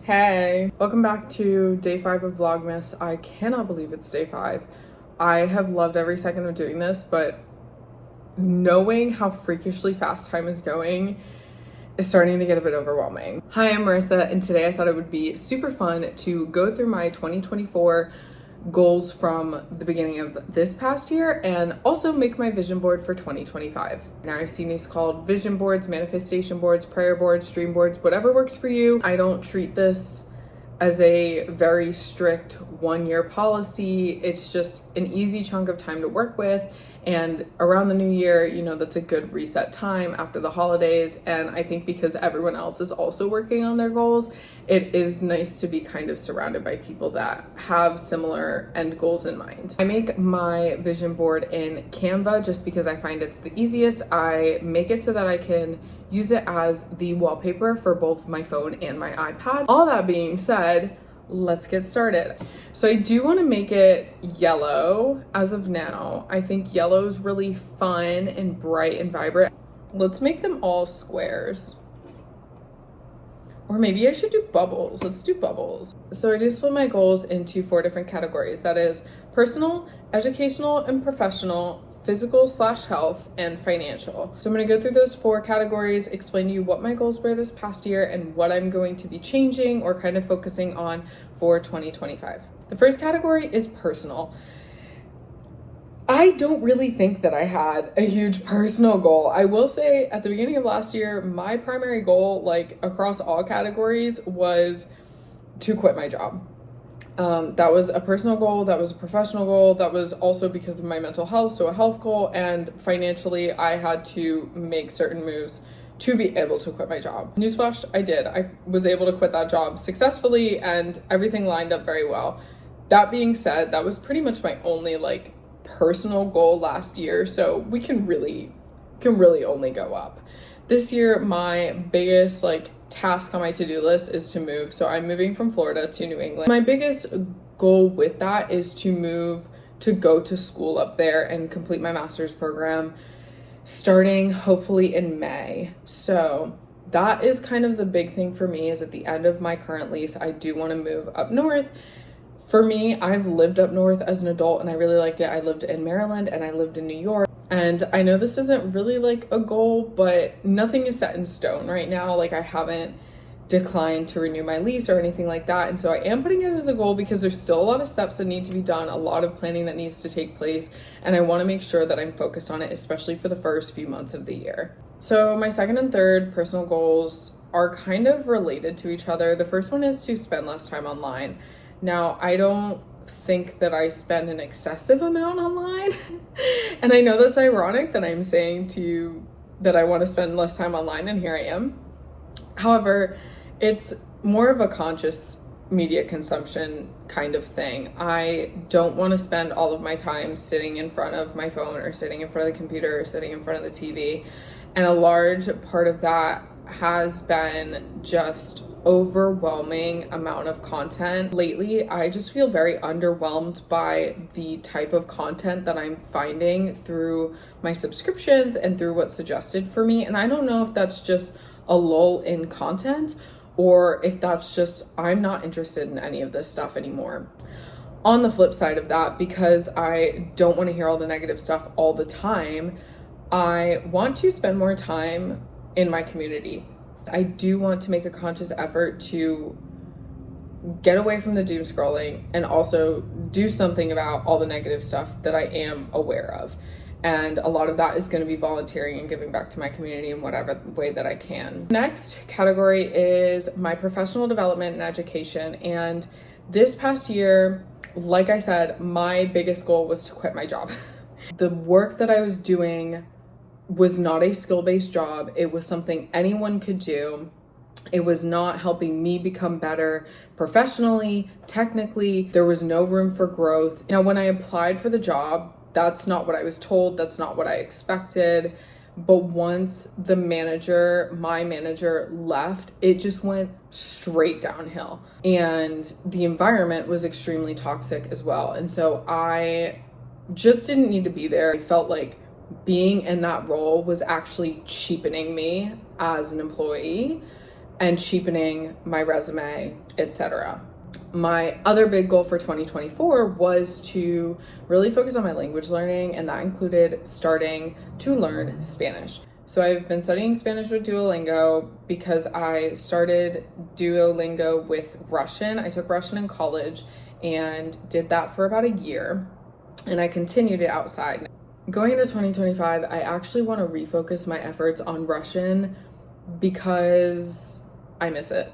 Hey, welcome back to day 5 of vlogmas. I cannot believe it's day 5. I have loved every second of doing this, but knowing how freakishly fast time is going is starting to get a bit overwhelming. Hi, I'm Marissa, and today I thought it would be super fun to go through my 2024 goals from the beginning of this past year and also make my vision board for 2025. Now, I've seen these called vision boards, manifestation boards, prayer boards, dream boards, whatever works for you. I don't treat this as a very strict 1-year policy. It's just an easy chunk of time to work with. And around the new year, you know, that's a good reset time after the holidays. And I think because everyone else is also working on their goals, it is nice to be kind of surrounded by people that have similar end goals in mind. I make my vision board in Canva just because I find it's the easiest. I make it so that I can use it as the wallpaper for both my phone and my iPad. All that being said, let's get started. So I do want to make it yellow as of now. I think yellow is really fun and bright and vibrant. Let's make them all squares. Or maybe I should do bubbles. Let's do bubbles. So I do split my goals into 4 different categories. That is personal, educational and professional, physical/health, and financial. So I'm going to go through those 4 categories, explain to you what my goals were this past year and what I'm going to be changing or kind of focusing on for 2025. The first category is personal. I don't really think that I had a huge personal goal. I will say at the beginning of last year, my primary goal, like across all categories, was to quit my job. That was a personal goal, that was a professional goal, that was also because of my mental health, so a health goal, and financially I had to make certain moves to be able to quit my job. Newsflash, I did. I was able to quit that job successfully and everything lined up very well. That being said, that was pretty much my only personal goal last year, so we can really only go up. This year, my biggest task on my to-do list is to move. So I'm moving from Florida to New England. My biggest goal with that is to move to go to school up there and complete my master's program starting hopefully in May. So that is kind of the big thing for me, is at the end of my current lease, I do want to move up north. For me, I've lived up north as an adult and I really liked it. I lived in Maryland and I lived in New York. And I know this isn't really a goal, but nothing is set in stone right now. I haven't declined to renew my lease or anything like that. And so I am putting it as a goal because there's still a lot of steps that need to be done, a lot of planning that needs to take place. And I want to make sure that I'm focused on it, especially for the first few months of the year. So my second and third personal goals are kind of related to each other. The first one is to spend less time online. Now, I don't think that I spend an excessive amount online. And I know that's ironic that I'm saying to you that I want to spend less time online, and here I am. However, it's more of a conscious media consumption kind of thing. I don't want to spend all of my time sitting in front of my phone or sitting in front of the computer or sitting in front of the TV. And a large part of that has been just overwhelming amount of content. Lately, I just feel very underwhelmed by the type of content that I'm finding through my subscriptions and through what's suggested for me. And I don't know if that's just a lull in content or if that's just I'm not interested in any of this stuff anymore. On the flip side of that, because I don't want to hear all the negative stuff all the time, I want to spend more time in my community. I do want to make a conscious effort to get away from the doom scrolling and also do something about all the negative stuff that I am aware of. And a lot of that is going to be volunteering and giving back to my community in whatever way that I can. Next category is my professional development and education. And this past year, like I said, my biggest goal was to quit my job. The work that I was doing was not a skill-based job. It was something anyone could do. It was not helping me become better professionally, technically. There was no room for growth. Now, when I applied for the job, that's not what I was told. That's not what I expected. But once my manager left, it just went straight downhill. And the environment was extremely toxic as well. And so I just didn't need to be there. I felt like being in that role was actually cheapening me as an employee. and cheapening my resume, etc. My other big goal for 2024 was to really focus on my language learning, and that included starting to learn Spanish. So I've been studying Spanish with Duolingo because I started Duolingo with Russian. I took Russian in college and did that for about a year, and I continued it outside. Going into 2025, I actually want to refocus my efforts on Russian because I miss it.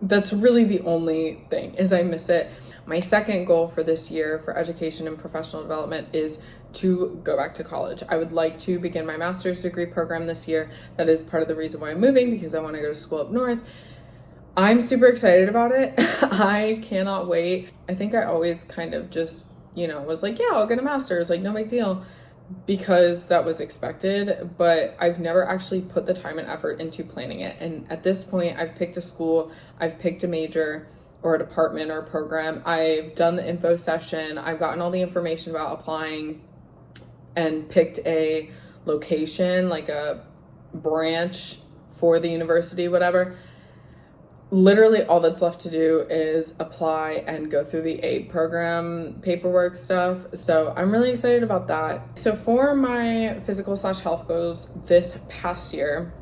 That's really the only thing, is I miss it. My second goal for this year for education and professional development is to go back to college. I would like to begin my master's degree program this year. That is part of the reason why I'm moving, because I want to go to school up north. I'm super excited about it. I cannot wait. I think I always kind of just, was like, yeah, I'll get a master's, like no big deal, because that was expected, but I've never actually put the time and effort into planning it. And at this point, I've picked a school, I've picked a major or a department or a program, I've done the info session, I've gotten all the information about applying and picked a location, like a branch for the university, whatever. Literally all that's left to do is apply and go through the aid program paperwork stuff. So I'm really excited about that. So for my physical/health goals this past year,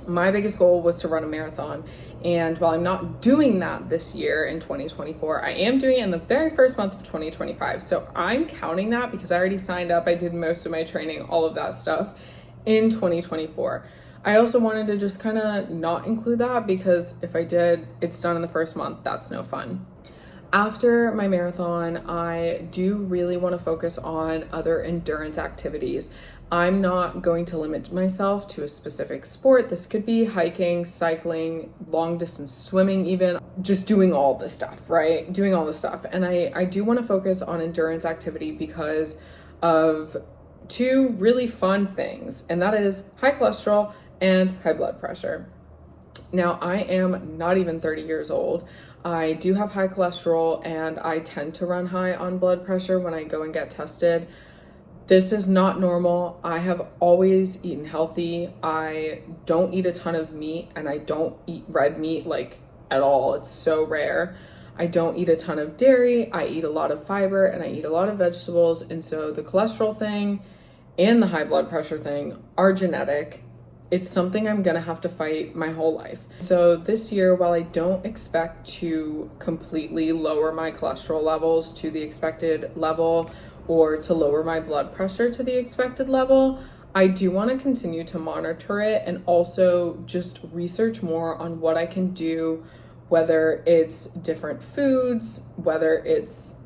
my biggest goal was to run a marathon. And while I'm not doing that this year in 2024, I am doing it in the very first month of 2025. So I'm counting that because I already signed up. I did most of my training, all of that stuff in 2024. I also wanted to just kind of not include that because if I did, it's done in the first month. That's no fun. After my marathon, I do really want to focus on other endurance activities. I'm not going to limit myself to a specific sport. This could be hiking, cycling, long distance swimming, even just doing all this stuff, right? Doing all this stuff. And I do want to focus on endurance activity because of two really fun things, and that is high cholesterol and high blood pressure. Now, I am not even 30 years old. I do have high cholesterol and I tend to run high on blood pressure when I go and get tested. This is not normal. I have always eaten healthy. I don't eat a ton of meat, and I don't eat red meat like at all. It's so rare. I don't eat a ton of dairy. I eat a lot of fiber and I eat a lot of vegetables. And so the cholesterol thing and the high blood pressure thing are genetic. It's something I'm gonna have to fight my whole life. So this year, while I don't expect to completely lower my cholesterol levels to the expected level or to lower my blood pressure to the expected level, I do want to continue to monitor it and also just research more on what I can do, whether it's different foods, whether it's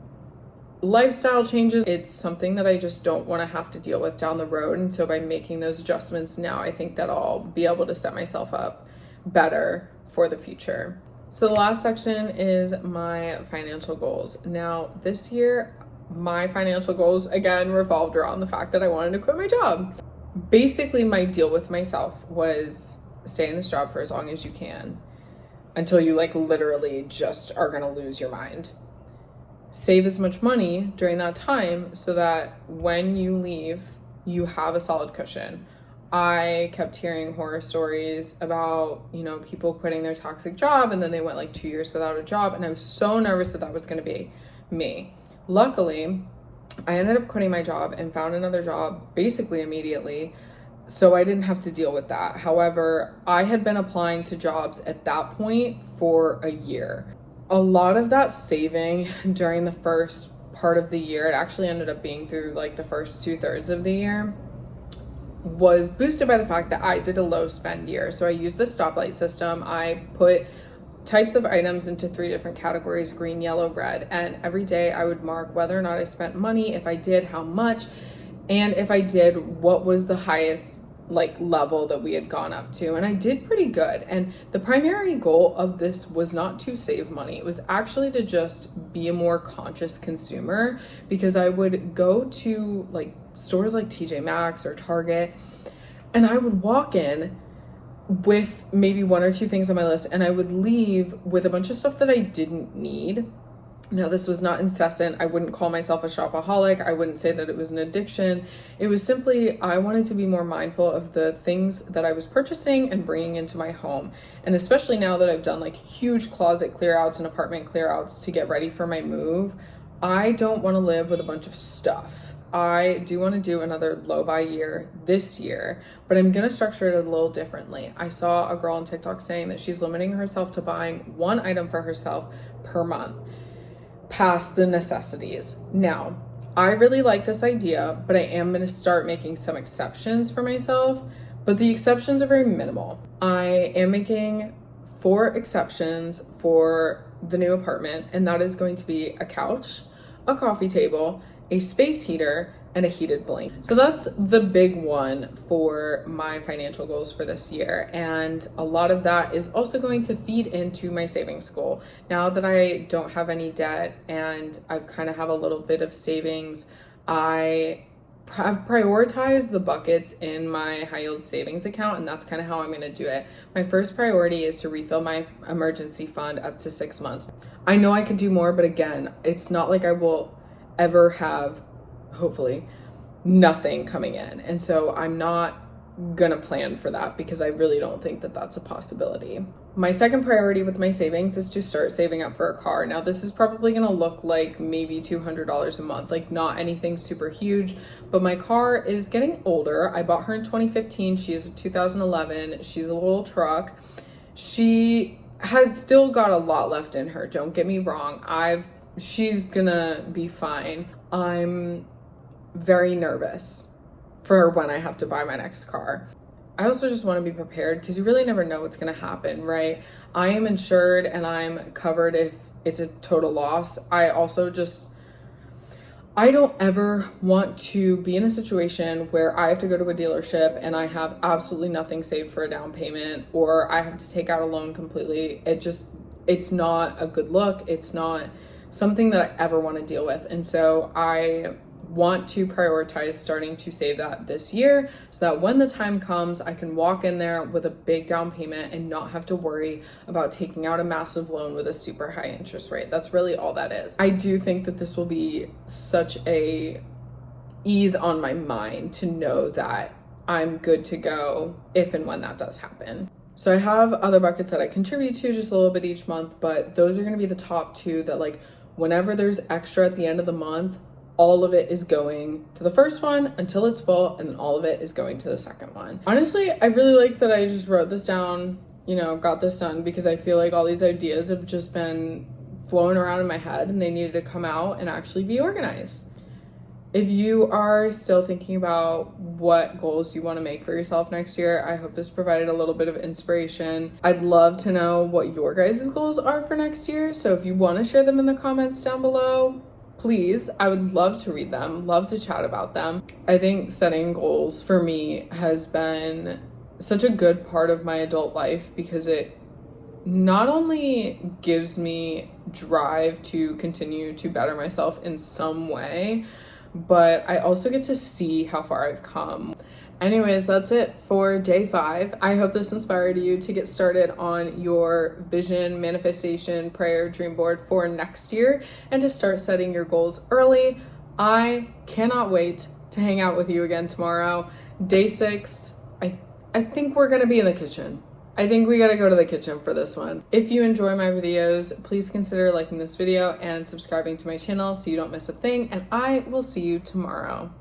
lifestyle changes. It's something that I just don't want to have to deal with down the road. And so by making those adjustments now, I think that I'll be able to set myself up better for the future. So the last section is my financial goals. Now, this year, my financial goals again revolved around the fact that I wanted to quit my job. Basically, my deal with myself was stay in this job for as long as you can until you literally just are gonna lose your mind. Save as much money during that time so that when you leave, you have a solid cushion. I kept hearing horror stories about, people quitting their toxic job and then they went 2 years without a job. And I was so nervous that was going to be me. Luckily, I ended up quitting my job and found another job basically immediately. So I didn't have to deal with that. However, I had been applying to jobs at that point for a year. A lot of that saving during the first part of the year, it actually ended up being through the first 2/3 of the year, was boosted by the fact that I did a low spend year. So I used the stoplight system. I put types of items into 3 different categories: green, yellow, red. And every day I would mark whether or not I spent money, if I did, how much, and if I did, what was the highest level that we had gone up to. And I did pretty good. And the primary goal of this was not to save money. It was actually to just be a more conscious consumer, because I would go to stores like TJ Maxx or Target, and I would walk in with maybe 1 or 2 things on my list, and I would leave with a bunch of stuff that I didn't need. Now, this was not incessant. I wouldn't call myself a shopaholic. I wouldn't say that it was an addiction. It was simply, I wanted to be more mindful of the things that I was purchasing and bringing into my home. And especially now that I've done like huge closet clear outs and apartment clear outs to get ready for my move, I don't want to live with a bunch of stuff. I do want to do another low buy year this year, but I'm going to structure it a little differently. I saw a girl on TikTok saying that she's limiting herself to buying one item for herself per month, past the necessities. Now, I really like this idea, but I am going to start making some exceptions for myself, but the exceptions are very minimal. I am making 4 exceptions for the new apartment, and that is going to be a couch, a coffee table, a space heater, and a heated blanket. So that's the big one for my financial goals for this year. And a lot of that is also going to feed into my savings goal. Now that I don't have any debt and I've kind of have a little bit of savings, I have prioritized the buckets in my high yield savings account, and that's kind of how I'm going to do it. My first priority is to refill my emergency fund up to 6 months. I know I could do more, but again, it's not like I will ever have, hopefully, nothing coming in. And so I'm not gonna plan for that because I really don't think that that's a possibility. My second priority with my savings is to start saving up for a car. Now, this is probably gonna look like maybe $200 a month, like not anything super huge, but my car is getting older. I bought her in 2015. She is a 2011. She's a little truck. She has still got a lot left in her. Don't get me wrong. She's gonna be fine. I'm very nervous for when I have to buy my next car. I also just want to be prepared because you really never know what's going to happen, right? I am insured and I'm covered if it's a total loss. I don't ever want to be in a situation where I have to go to a dealership and I have absolutely nothing saved for a down payment, or I have to take out a loan completely. It's not a good look. It's not something that I ever want to deal with. And so I want to prioritize starting to save that this year so that when the time comes, I can walk in there with a big down payment and not have to worry about taking out a massive loan with a super high interest rate. That's really all that is. I do think that this will be such a ease on my mind to know that I'm good to go if and when that does happen. So I have other buckets that I contribute to just a little bit each month, but those are going to be the top 2 that, like, whenever there's extra at the end of the month, all of it is going to the first one until it's full, and then all of it is going to the second one. Honestly, I really like that I just wrote this down, got this done, because I feel like all these ideas have just been flowing around in my head and they needed to come out and actually be organized. If you are still thinking about what goals you want to make for yourself next year, I hope this provided a little bit of inspiration. I'd love to know what your guys' goals are for next year. So if you want to share them in the comments down below, please, I would love to read them, love to chat about them. I think setting goals for me has been such a good part of my adult life because it not only gives me drive to continue to better myself in some way, but I also get to see how far I've come. Anyways, that's it for day 5. I hope this inspired you to get started on your vision, manifestation, prayer, dream board for next year and to start setting your goals early. I cannot wait to hang out with you again tomorrow. Day 6, I think we're gonna be in the kitchen. I think we gotta go to the kitchen for this one. If you enjoy my videos, please consider liking this video and subscribing to my channel so you don't miss a thing, and I will see you tomorrow.